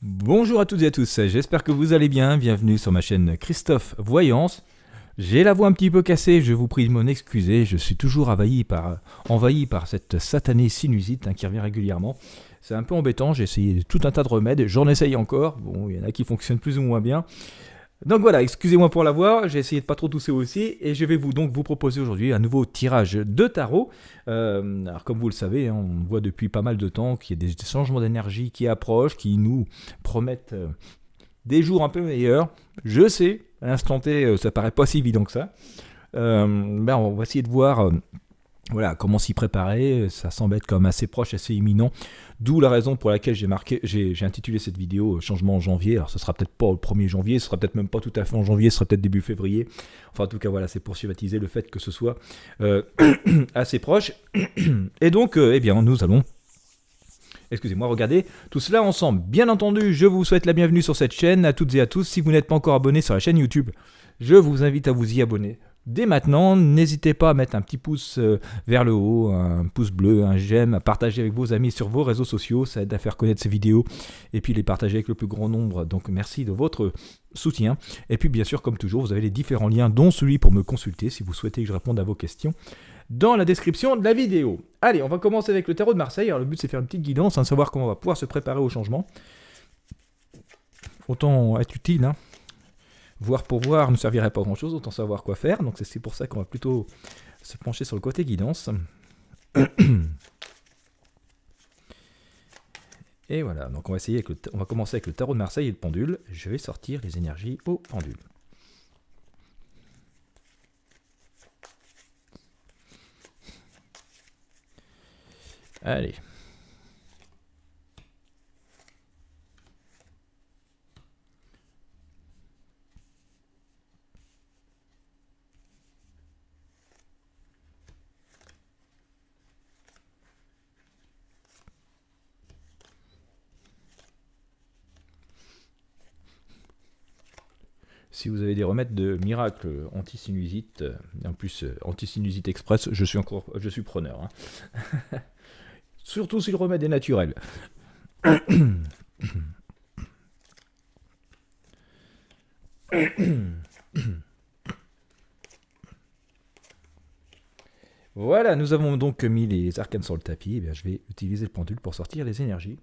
Bonjour à toutes et à tous, j'espère que vous allez bien, bienvenue sur ma chaîne Christophe Voyance. J'ai la voix un petit peu cassée, je vous prie de m'en excuser, je suis toujours envahi par cette satanée sinusite qui revient régulièrement. C'est un peu embêtant, j'ai essayé tout un tas de remèdes, j'en essaye encore, bon il y en a qui fonctionnent plus ou moins bien. Donc voilà, excusez-moi pour la voix, j'ai essayé de pas trop tousser aussi, et je vais vous proposer aujourd'hui un nouveau tirage de tarot. Alors comme vous le savez, on voit depuis pas mal de temps qu'il y a des changements d'énergie qui approchent, qui nous promettent des jours un peu meilleurs. Je sais, à l'instant T, ça paraît pas si évident que ça. On va essayer de voir voilà, comment s'y préparer. Ça semble être quand même assez proche, assez imminent. D'où la raison pour laquelle j'ai intitulé cette vidéo Changement en janvier. Alors ce sera peut-être pas le 1er janvier, ce sera peut-être même pas tout à fait en janvier, ce sera peut-être début février. Enfin en tout cas voilà, c'est pour schématiser le fait que ce soit assez proche. Et donc, eh bien nous allons... Excusez-moi, regardez tout cela ensemble. Bien entendu, je vous souhaite la bienvenue sur cette chaîne à toutes et à tous. Si vous n'êtes pas encore abonné sur la chaîne YouTube, je vous invite à vous y abonner. Dès maintenant, n'hésitez pas à mettre un petit pouce vers le haut, un pouce bleu, un j'aime, à partager avec vos amis sur vos réseaux sociaux, ça aide à faire connaître ces vidéos et puis les partager avec le plus grand nombre. Donc merci de votre soutien. Et puis bien sûr, comme toujours, vous avez les différents liens, dont celui pour me consulter si vous souhaitez que je réponde à vos questions, dans la description de la vidéo. Allez, on va commencer avec le tarot de Marseille. Alors le but c'est de faire une petite guidance, savoir comment on va pouvoir se préparer au changement. Autant être utile, voir pour voir ne servirait pas grand chose, autant savoir quoi faire. Donc c'est pour ça qu'on va plutôt se pencher sur le côté guidance. Et voilà, donc on va commencer avec le tarot de Marseille et le pendule. Je vais sortir les énergies au pendule. Allez. Si vous avez des remèdes de miracle anti-sinusite, en plus anti-sinusite express, je suis preneur. Surtout si le remède est naturel. Voilà, nous avons donc mis les arcanes sur le tapis. Eh bien, je vais utiliser le pendule pour sortir les énergies.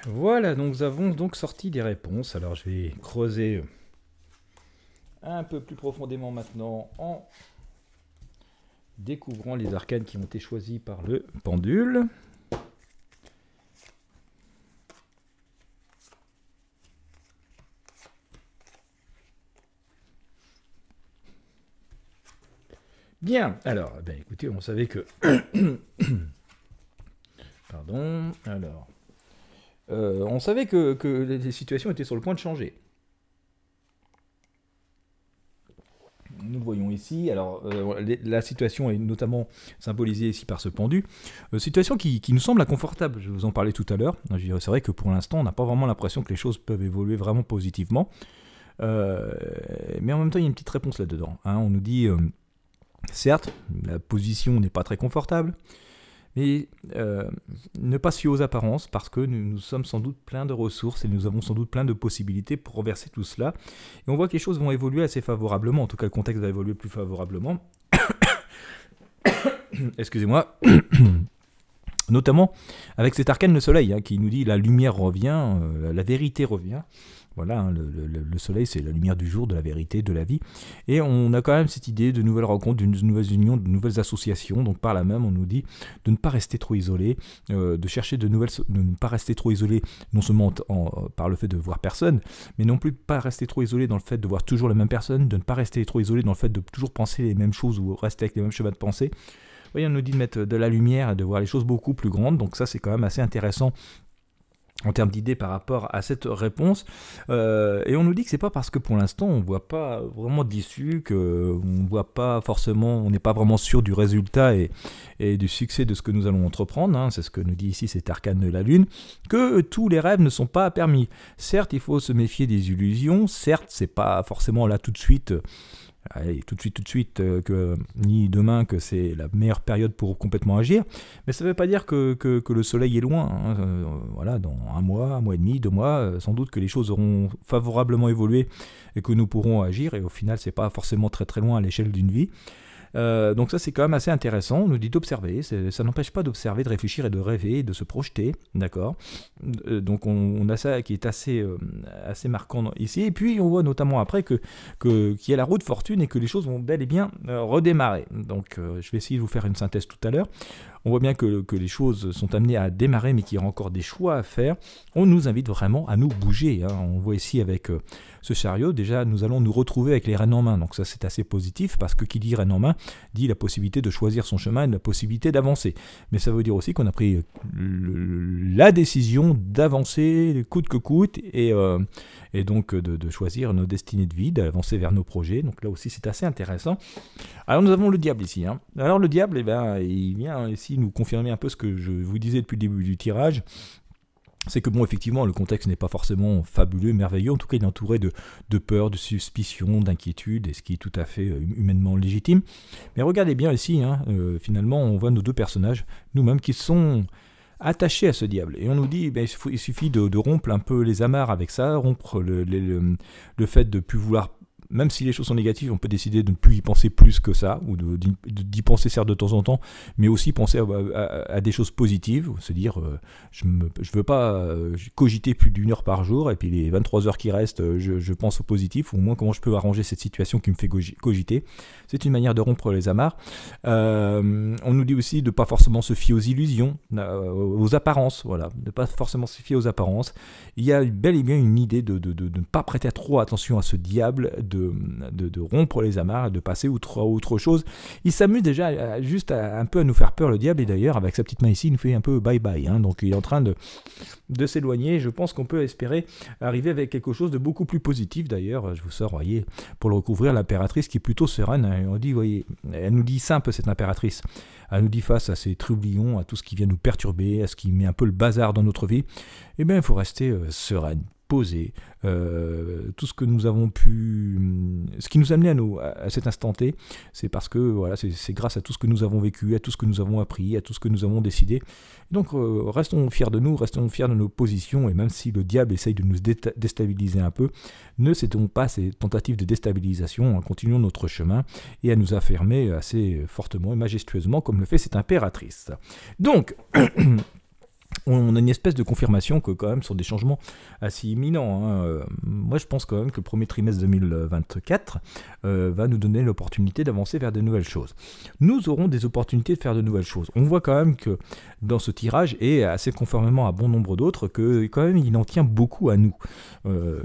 Voilà, donc nous avons donc sorti des réponses. Alors je vais creuser un peu plus profondément maintenant en découvrant les arcanes qui ont été choisis par le pendule. Bien, alors, ben écoutez, on savait que... Pardon, alors... on savait que les situations étaient sur le point de changer. Nous le voyons ici. Alors, la situation est notamment symbolisée ici par ce pendu. Situation qui nous semble inconfortable. Je vous en parlais tout à l'heure. C'est vrai que pour l'instant, on n'a pas vraiment l'impression que les choses peuvent évoluer vraiment positivement. Mais en même temps, il y a une petite réponse là-dedans. Hein. On nous dit, certes, la position n'est pas très confortable, mais ne pas se fier aux apparences, parce que nous sommes sans doute pleins de ressources et nous avons sans doute plein de possibilités pour renverser tout cela. Et on voit que les choses vont évoluer assez favorablement, en tout cas le contexte va évoluer plus favorablement. Excusez-moi. Notamment avec cet arcane le soleil, hein, qui nous dit la lumière revient, la vérité revient. Voilà, hein, le soleil, c'est la lumière du jour, de la vérité, de la vie. Et on a quand même cette idée de nouvelles rencontres, de nouvelles unions, de nouvelles associations. Donc par là même, on nous dit de ne pas rester trop isolé, de chercher de ne pas rester trop isolé, non seulement par le fait de voir personne, mais non plus pas rester trop isolé dans le fait de voir toujours les mêmes personnes, de ne pas rester trop isolé dans le fait de toujours penser les mêmes choses ou rester avec les mêmes chemins de pensée. Vous voyez, on nous dit de mettre de la lumière et de voir les choses beaucoup plus grandes. Donc ça, c'est quand même assez intéressant en termes d'idées par rapport à cette réponse. Et on nous dit que c'est pas parce que pour l'instant on voit pas vraiment d'issue, qu'on voit pas forcément, on n'est pas vraiment sûr du résultat et du succès de ce que nous allons entreprendre, hein, c'est ce que nous dit ici cet arcane de la lune, que tous les rêves ne sont pas permis. Certes, il faut se méfier des illusions, certes, c'est pas forcément là tout de suite, ni demain que c'est la meilleure période pour complètement agir, mais ça ne veut pas dire que le soleil est loin, hein. Voilà, dans un mois et demi, 2 mois, sans doute que les choses auront favorablement évolué et que nous pourrons agir, et au final c'est pas forcément très très loin à l'échelle d'une vie. Donc ça c'est quand même assez intéressant, on nous dit d'observer, ça n'empêche pas d'observer, de réfléchir et de rêver, de se projeter, d'accord. Donc on a ça qui est assez marquant ici, et puis on voit notamment après qu'il y a la roue de fortune et que les choses vont bel et bien redémarrer. Donc je vais essayer de vous faire une synthèse tout à l'heure. On voit bien que les choses sont amenées à démarrer, mais qu'il y a encore des choix à faire. On nous invite vraiment à nous bouger, hein. On voit ici avec ce chariot, déjà nous allons nous retrouver avec les rênes en main. Donc ça c'est assez positif, parce que qui dit rênes en main, dit la possibilité de choisir son chemin et la possibilité d'avancer. Mais ça veut dire aussi qu'on a pris la décision d'avancer coûte que coûte, et donc de choisir nos destinées de vie, d'avancer vers nos projets. Donc là aussi c'est assez intéressant. Alors nous avons le diable ici, hein. Alors le diable, il vient ici nous confirmer un peu ce que je vous disais depuis le début du tirage. C'est que bon, effectivement, le contexte n'est pas forcément fabuleux, merveilleux. En tout cas, il est entouré de peur, de suspicion, d'inquiétude, et ce qui est tout à fait humainement légitime. Mais regardez bien ici, hein, finalement, on voit nos 2 personnages, nous-mêmes, qui sont attachés à ce diable. Et on nous dit, il suffit de rompre un peu les amarres avec ça, rompre le fait de ne plus vouloir. Même si les choses sont négatives, on peut décider de ne plus y penser plus que ça, ou d'y penser certes de temps en temps, mais aussi penser à des choses positives, se dire je veux pas cogiter plus d'1 heure par jour, et puis les 23 heures qui restent, je pense au positif, ou au moins comment je peux arranger cette situation qui me fait cogiter. C'est une manière de rompre les amarres. On nous dit aussi de ne pas forcément se fier aux illusions, aux apparences, voilà, de ne pas forcément se fier aux apparences. Il y a bel et bien une idée de ne pas prêter trop attention à ce diable, de rompre les amarres, de passer à autre chose. Il s'amuse déjà un peu à nous faire peur, le diable, et d'ailleurs avec sa petite main ici il nous fait un peu bye bye, hein. Donc il est en train de s'éloigner. Je pense qu'on peut espérer arriver avec quelque chose de beaucoup plus positif. D'ailleurs je vous sors, voyez, pour le recouvrir, l'impératrice qui est plutôt sereine, hein. On dit, voyez, elle nous dit ça un peu, cette impératrice, elle nous dit face à ces troublions, à tout ce qui vient nous perturber, à ce qui met un peu le bazar dans notre vie, eh bien il faut rester sereine, posé. Tout ce que nous avons ce qui nous a amené à cet instant T, c'est parce que voilà, c'est grâce à tout ce que nous avons vécu, à tout ce que nous avons appris, à tout ce que nous avons décidé. Donc restons fiers de nous, restons fiers de nos positions, et même si le diable essaye de nous déstabiliser un peu, ne cédons pas à ces tentatives de déstabilisation, continuons notre chemin et à nous affirmer assez fortement et majestueusement comme le fait cette impératrice. Donc on a une espèce de confirmation que quand même ce sont des changements assez imminents, hein. Moi je pense quand même que le premier trimestre 2024 va nous donner l'opportunité d'avancer vers de nouvelles choses. Nous aurons des opportunités de faire de nouvelles choses. On voit quand même que dans ce tirage, et assez conformément à bon nombre d'autres, que quand même il en tient beaucoup à nous.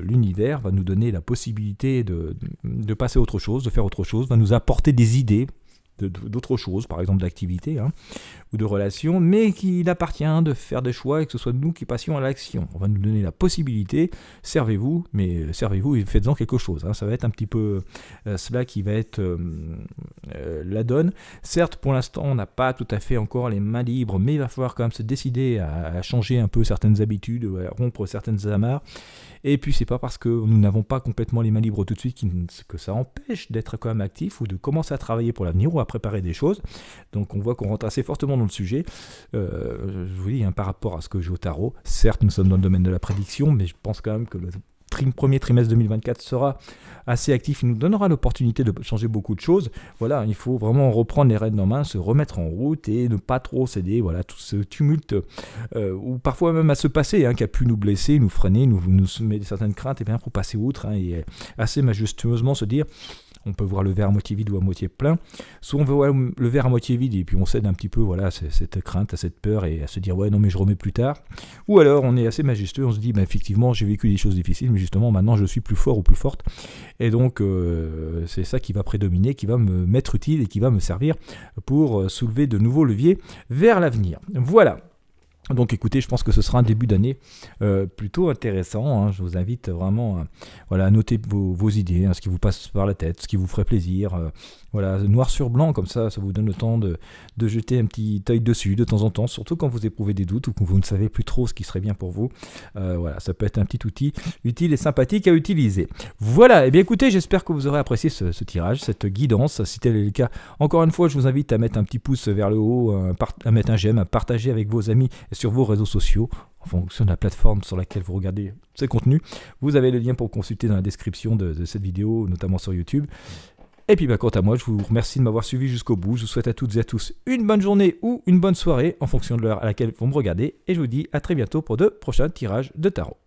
L'univers va nous donner la possibilité de passer à autre chose, de faire autre chose, va nous apporter des idées. d'autres choses, par exemple d'activité ou de relations, mais qu'il appartient de faire des choix et que ce soit nous qui passions à l'action. On va nous donner la possibilité, servez-vous, mais servez-vous et faites-en quelque chose. Ça va être un petit peu cela qui va être la donne. Certes, pour l'instant, on n'a pas tout à fait encore les mains libres, mais il va falloir quand même se décider à changer un peu certaines habitudes, à rompre certaines amarres. Et puis c'est pas parce que nous n'avons pas complètement les mains libres tout de suite que ça empêche d'être quand même actif ou de commencer à travailler pour l'avenir ou à préparer des choses. Donc on voit qu'on rentre assez fortement dans le sujet. Je vous dis, par rapport à ce que j'ai au tarot, certes nous sommes dans le domaine de la prédiction, mais je pense quand même que le premier trimestre 2024 sera assez actif, il nous donnera l'opportunité de changer beaucoup de choses. Voilà, il faut vraiment reprendre les rênes en main, se remettre en route et ne pas trop céder, voilà, tout ce tumulte, ou parfois même à se passer, qui a pu nous blesser, nous freiner, nous mettre certaines craintes, et bien pour passer outre, et assez majestueusement se dire, on peut voir le verre à moitié vide ou à moitié plein. Soit on veut voir le verre à moitié vide et puis on cède un petit peu à cette crainte, à cette peur et à se dire ouais non mais je remets plus tard. Ou alors on est assez majestueux, on se dit effectivement j'ai vécu des choses difficiles mais justement maintenant je suis plus fort ou plus forte. Et donc c'est ça qui va prédominer, qui va me mettre utile et qui va me servir pour soulever de nouveaux leviers vers l'avenir. Voilà. Donc écoutez, je pense que ce sera un début d'année plutôt intéressant. Je vous invite vraiment à noter vos idées, ce qui vous passe par la tête, ce qui vous ferait plaisir. Voilà, noir sur blanc, comme ça vous donne le temps de jeter un petit œil dessus de temps en temps, surtout quand vous éprouvez des doutes ou que vous ne savez plus trop ce qui serait bien pour vous. Voilà, ça peut être un petit outil utile et sympathique à utiliser. Voilà, et bien écoutez, j'espère que vous aurez apprécié ce tirage, cette guidance. Si tel est le cas, encore une fois, je vous invite à mettre un petit pouce vers le haut, à mettre un j'aime, à partager avec vos amis et sur vos réseaux sociaux, en fonction de la plateforme sur laquelle vous regardez ces contenus. Vous avez le lien pour consulter dans la description de cette vidéo, notamment sur YouTube. Et puis quant à moi, je vous remercie de m'avoir suivi jusqu'au bout. Je vous souhaite à toutes et à tous une bonne journée ou une bonne soirée en fonction de l'heure à laquelle vous me regardez. Et je vous dis à très bientôt pour de prochains tirages de tarot.